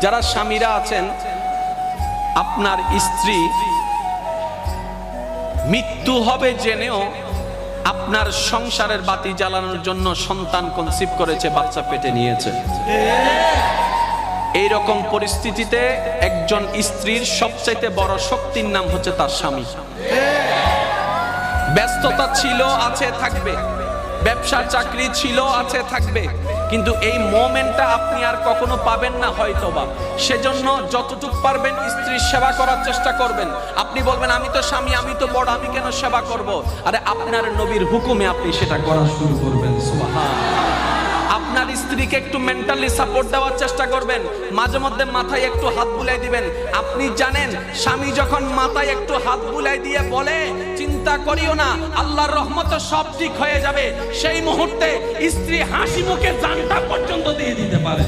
যারা স্বামীরা আছেন, আপনার স্ত্রী মৃত্যু হবে জেনেও আপনার সংসারের বাতি জ্বালানোর জন্য সন্তান কনসিভ করেছে, বাচ্চা পেটে নিয়েছে। এই রকম পরিস্থিতিতে একজন স্ত্রীর সবচাইতে বড় শক্তির নাম হচ্ছে তার স্বামী। ব্যস্ততা ছিল, আছে, থাকবে, ব্যবসা চাকরি ছিল, আছে, থাকবে, কিন্তু এই মোমেন্টটা আপনি আর কখনো পাবেন না হয়তোবা। সেজন্য যতটুকু পারবেন স্ত্রীর সেবা করার চেষ্টা করবেন। আপনি বলবেন আমি তো স্বামী, আমি তো বড়, আমি কেন সেবা করব? আরে আপনার নবীর হুকুমে আপনি সেটা করা শুরু করবেন। সুবহানাল্লাহ। আপনার স্ত্রীকে একটু মেন্টালি সাপোর্ট দেওয়ার চেষ্টা করবেন, মাঝে মধ্যে মাথায় একটু হাত বুলাই দিবেন। আপনি জানেন স্বামী যখন মাথায় একটু হাত বুলাই দিয়ে বলে চিন্তা করিও না, আল্লাহর রহমতে সব ঠিক হয়ে যাবে, সেই মুহূর্তে স্ত্রী হাসি মুখে জানটা পর্যন্ত দিয়ে দিতে পারে।